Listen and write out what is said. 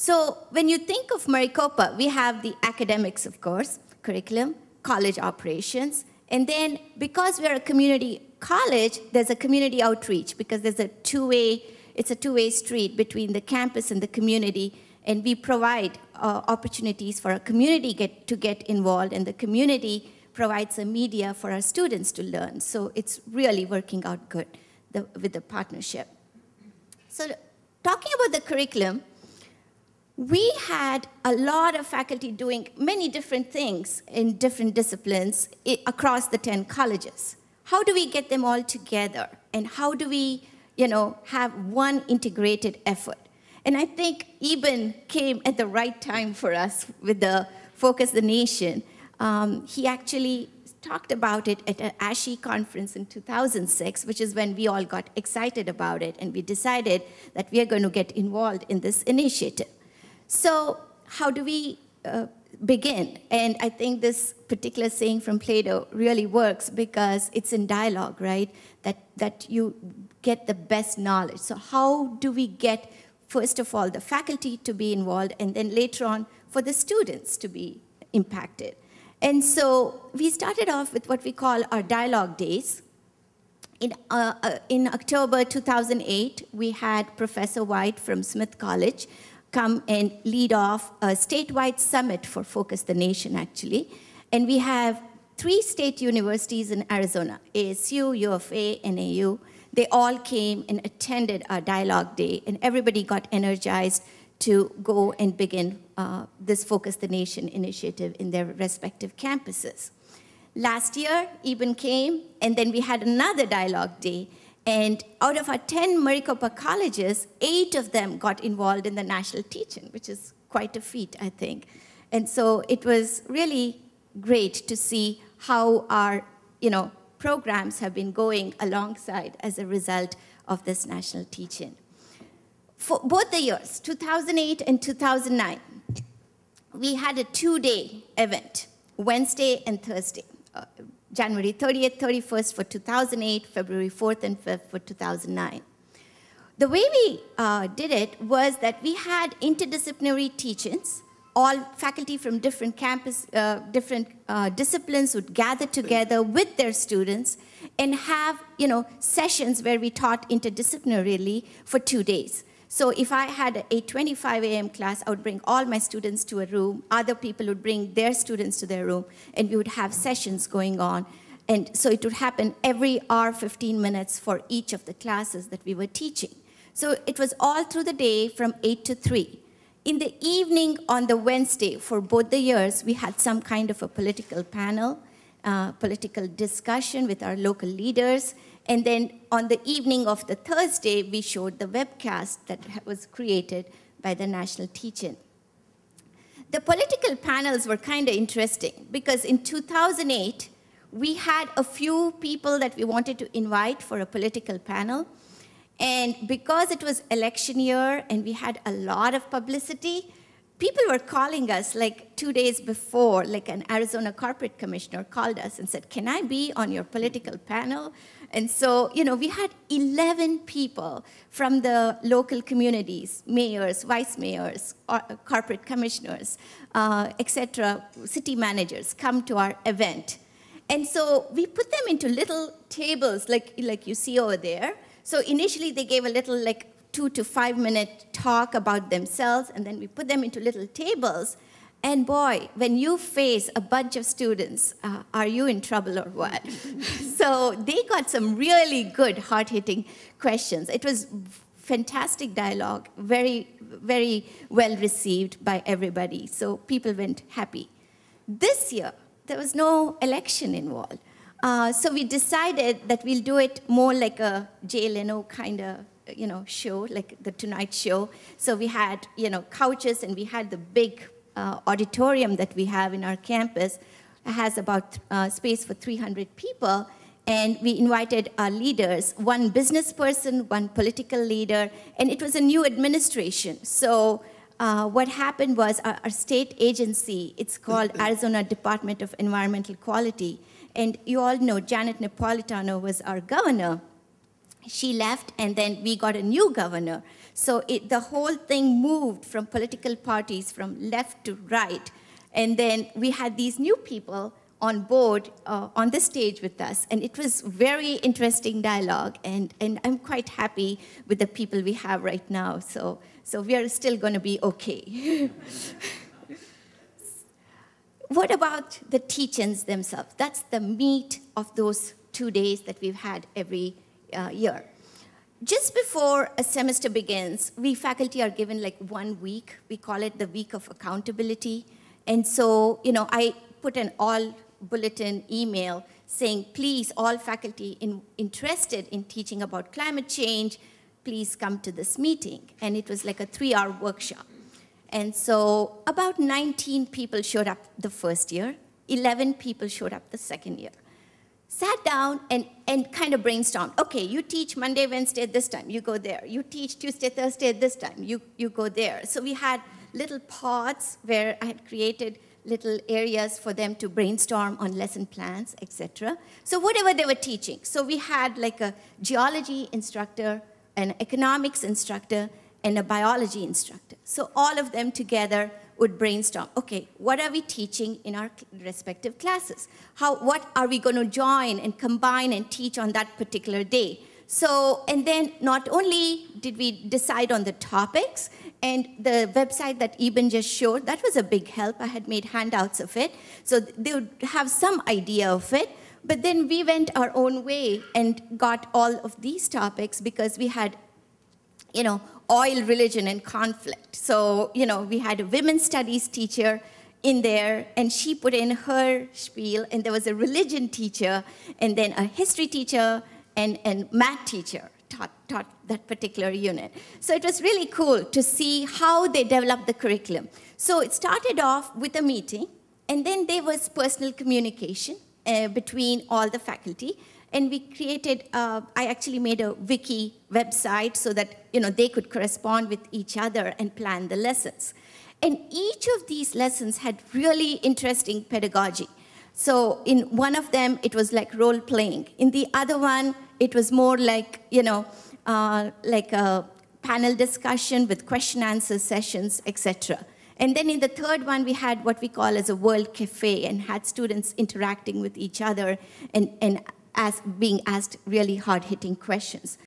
So when you think of Maricopa, we have the academics, of course, curriculum, college operations, and then because we're a community college, there's a community outreach because there's it's a two-way street between the campus and the community, and we provide opportunities for our community to get involved, and the community provides a media for our students to learn. So it's really working out good with the partnership. So talking about the curriculum, we had a lot of faculty doing many different things in different disciplines across the 10 colleges. How do we get them all together? And how do we, have one integrated effort? And I think Eben came at the right time for us with the Focus the Nation. He actually talked about it at an ASHE conference in 2006, which is when we all got excited about it, and we decided that we are going to get involved in this initiative. So how do we begin? And I think this particular saying from Plato really works because it's in dialogue, right? That you get the best knowledge. So how do we get, first of all, the faculty to be involved, and then later on for the students to be impacted? And so we started off with what we call our dialogue days. In October 2008, we had Professor White from Smith College come and lead off a statewide summit for Focus the Nation, actually. And we have 3 state universities in Arizona, ASU, UFA, NAU. They all came and attended our dialogue day, and everybody got energized to go and begin this Focus the Nation initiative in their respective campuses. Last year, Eben came, and then we had another dialogue day. And out of our 10 Maricopa colleges, 8 of them got involved in the national teach-in, which is quite a feat, I think. And so it was really great to see how our programs have been going alongside as a result of this national teach-in. For both the years, 2008 and 2009, we had a 2-day event, Wednesday and Thursday. January 30th, 31st for 2008, February 4th and 5th for 2009. The way we did it was that we had interdisciplinary teach-ins. All faculty from different disciplines would gather together with their students and have sessions where we taught interdisciplinarily for 2 days. So if I had a 8:25 a.m. class, I would bring all my students to a room. Other people would bring their students to their room, and we would have sessions going on. And so it would happen every hour, 15 minutes for each of the classes that we were teaching. So it was all through the day from 8 to 3. In the evening on the Wednesday, for both the years, we had some kind of a political panel, political discussion with our local leaders. And then on the evening of the Thursday, we showed the webcast that was created by the National Teach-In. The political panels were kind of interesting because in 2008, we had a few people that we wanted to invite for a political panel. And because it was election year and we had a lot of publicity, people were calling us like 2 days before, like an Arizona corporate commissioner called us and said, "Can I be on your political panel?" And so, we had 11 people from the local communities, mayors, vice mayors, corporate commissioners, etc., city managers come to our event. And so we put them into little tables like you see over there. So initially they gave a little 2 to 5 minute talk about themselves, and then we put them into little tables. And boy, when you face a bunch of students, are you in trouble or what? So they got some really good, hard-hitting questions. It was fantastic dialogue, very, very well received by everybody. So people went happy. This year, there was no election involved. So we decided that we'll do it more like a Jay Leno kind of show, like the Tonight Show. So we had couches, and we had the big auditorium that we have in our campus. It has about space for 300 people. And we invited our leaders, one business person, one political leader, and it was a new administration. So what happened was our state agency, it's called Arizona Department of Environmental Quality. And you all know Janet Napolitano was our governor. She left, and then we got a new governor. So the whole thing moved from political parties from left to right. And then we had these new people on board on the stage with us. And it was very interesting dialogue. And I'm quite happy with the people we have right now. So we are still going to be OK. What about the teach-ins themselves? That's the meat of those 2 days that we've had every year. Just before a semester begins, we faculty are given like 1 week. We call it the week of accountability. And so, I put an all bulletin email saying, please, all faculty interested in teaching about climate change, please come to this meeting. And it was like a 3-hour workshop. And so about 19 people showed up the first year, 11 people showed up the second year. Sat down and kind of brainstormed. OK, you teach Monday, Wednesday this time, you go there. You teach Tuesday, Thursday this time, you go there. So we had little pods where I had created little areas for them to brainstorm on lesson plans, etc. So whatever they were teaching. So we had like a geology instructor, an economics instructor, and a biology instructor. So all of them together would brainstorm, OK, what are we teaching in our respective classes? What are we going to join and combine and teach on that particular day? So, and then not only did we decide on the topics, and the website that Eben just showed, that was a big help. I had made handouts of it. So they would have some idea of it. But then we went our own way and got all of these topics because we had, oil, religion, and conflict. So, we had a women's studies teacher in there, and she put in her spiel, and there was a religion teacher, and then a history teacher, and math teacher taught that particular unit. So it was really cool to see how they developed the curriculum. So it started off with a meeting, and then there was personal communication between all the faculty. And we created, I actually made a wiki website so that they could correspond with each other and plan the lessons. And each of these lessons had really interesting pedagogy. So in one of them, it was like role playing. In the other one, it was more like, like a panel discussion with question answer sessions, etc. And then in the third one, we had what we call as a world cafe and had students interacting with each other and being asked really hard-hitting questions.